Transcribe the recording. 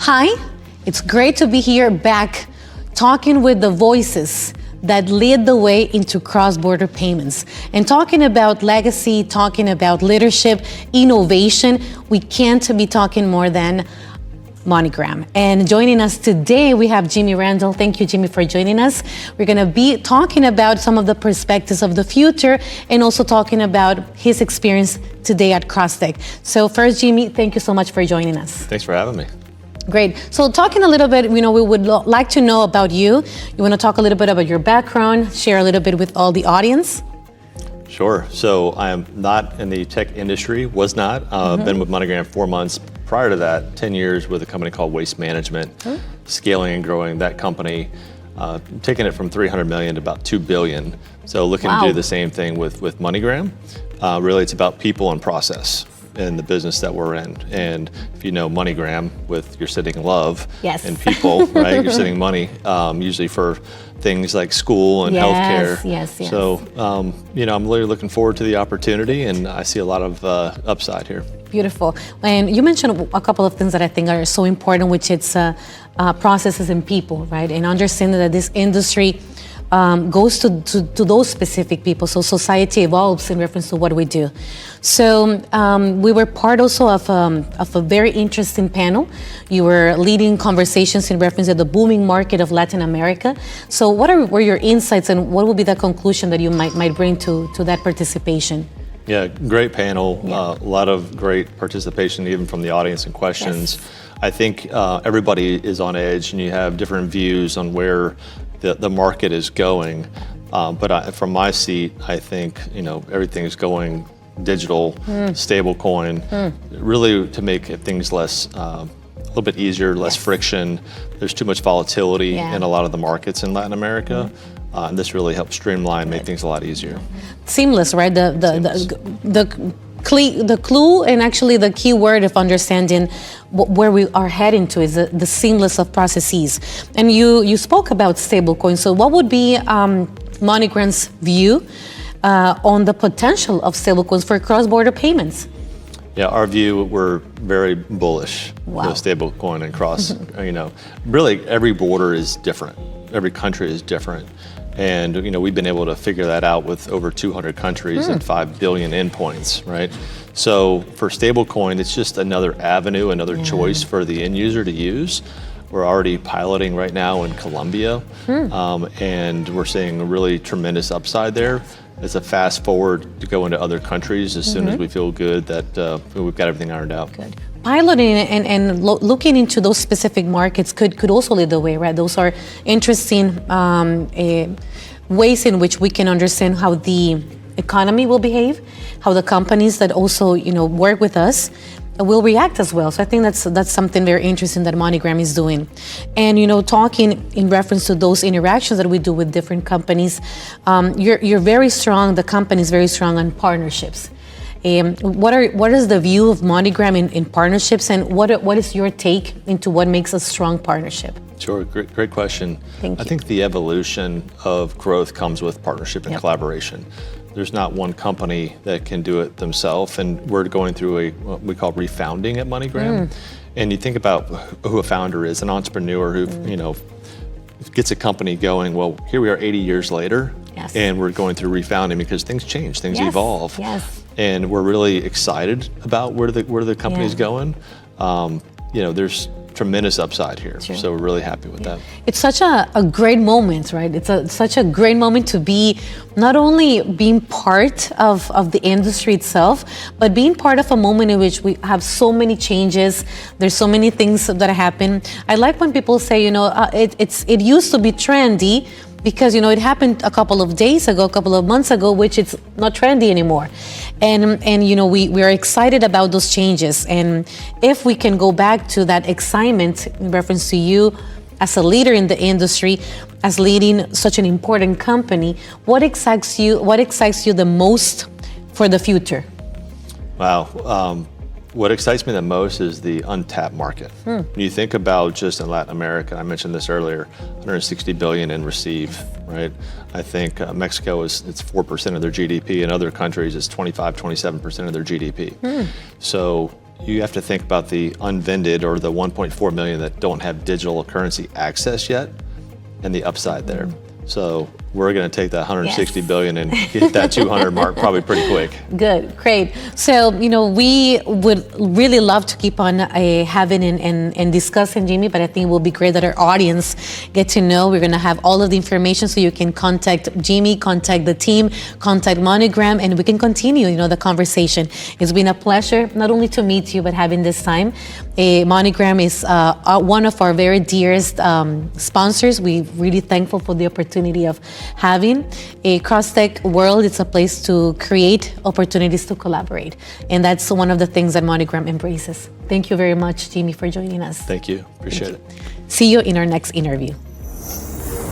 Hi, it's great to be here back talking with the voices that lead the way into cross-border payments. And talking about legacy, talking about leadership, innovation, we can't be talking more than MoneyGram. And joining us today, we have Jimmy Randall. Thank you, Jimmy, for joining us. We're gonna be talking about some of the perspectives of the future and also talking about his experience today at CrossTech. So first, Jimmy, thank you so much for joining us. Thanks for having me. Great. So talking a little bit, we would like to know about you. You want to talk a little bit about your background, share a little bit with all the audience? Sure. So I am not in the tech industry, was not. Been with MoneyGram 4 months. Prior to that, 10 years with a company called Waste Management, scaling and growing that company, taking it from 300 million to about 2 billion. So looking to do the same thing with MoneyGram. Really, it's about people and process in the business that we're in. And if you know MoneyGram, with you're sitting love and people, right? You're sitting money, usually for things like school and healthcare. Yes. So, I'm really looking forward to the opportunity, and I see a lot of upside here. Beautiful. And you mentioned a couple of things that I think are so important, which it's processes and people, right? And understanding that this industry goes to those specific people. So society evolves in reference to what we do. So we were part also of a very interesting panel. You were leading conversations in reference to the booming market of Latin America. So what were your insights, and what would be the conclusion that you might bring to that participation? Yeah, great panel. A lot of great participation, even from the audience and questions. I think everybody is on edge, and you have different views on where the market is going. But from my seat, I think everything is going digital, stablecoin, really to make things less, a little bit easier, less friction. There's too much volatility in a lot of the markets in Latin America. And this really helps streamline, make things a lot easier. Seamless, right? The clue and actually the key word of understanding where we are heading to is the seamless of processes. And you spoke about stablecoin. So what would be MoneyGram's view on the potential of stablecoins for cross-border payments? Yeah, our view, we're very bullish with stablecoin and cross. Really every border is different. Every country is different. And we've been able to figure that out with over 200 countries and 5 billion endpoints, right? So for stablecoin, it's just another avenue, another choice for the end user to use. We're already piloting right now in Colombia, and we're seeing a really tremendous upside there. It's a fast forward to go into other countries as soon as we feel good that we've got everything ironed out. Good. Piloting and looking into those specific markets could also lead the way, right? Those are interesting ways in which we can understand how the economy will behave, how the companies that also work with us will react as well. So I think that's something very interesting that MoneyGram is doing. And talking in reference to those interactions that we do with different companies, you're very strong. The company is very strong on partnerships. What is the view of MoneyGram in partnerships, and what is your take into what makes a strong partnership? Sure, great question. Thank you. I think the evolution of growth comes with partnership and collaboration. There's not one company that can do it themselves, and we're going through what we call refounding at MoneyGram. And you think about who a founder is, an entrepreneur who gets a company going. Well, here we are 80 years later, and we're going through refounding because things change, things evolve. And we're really excited about where the company's going. There's tremendous upside here, so we're really happy with that. It's such a great moment, right? It's such a great moment to be not only being part of the industry itself, but being part of a moment in which we have so many changes. There's so many things that happen. I like when people say, it used to be trendy, because it happened a couple of days ago, a couple of months ago, which it's not trendy anymore. And we are excited about those changes. And if we can go back to that excitement in reference to you as a leader in the industry, as leading such an important company, what excites you the most for the future? Wow. What excites me the most is the untapped market. When you think about just in Latin America, I mentioned this earlier, 160 billion in receive, right? I think Mexico it's 4% of their GDP. In other countries, it's 25, 27% of their GDP. So you have to think about the unvended or the 1.4 million that don't have digital currency access yet and the upside there. So we're going to take that 160 billion and hit that 200 mark probably pretty quick. Good, great. So, we would really love to keep on having and discussing, Jimmy, but I think it will be great that our audience get to know. We're going to have all of the information so you can contact Jimmy, contact the team, contact MoneyGram, and we can continue, the conversation. It's been a pleasure not only to meet you, but having this time. MoneyGram is one of our very dearest sponsors. We're really thankful for the opportunity of having a CrossTech world. It's a place to create opportunities to collaborate. And that's one of the things that MoneyGram embraces. Thank you very much, Jimmy, for joining us. Thank you. Appreciate it. See you in our next interview.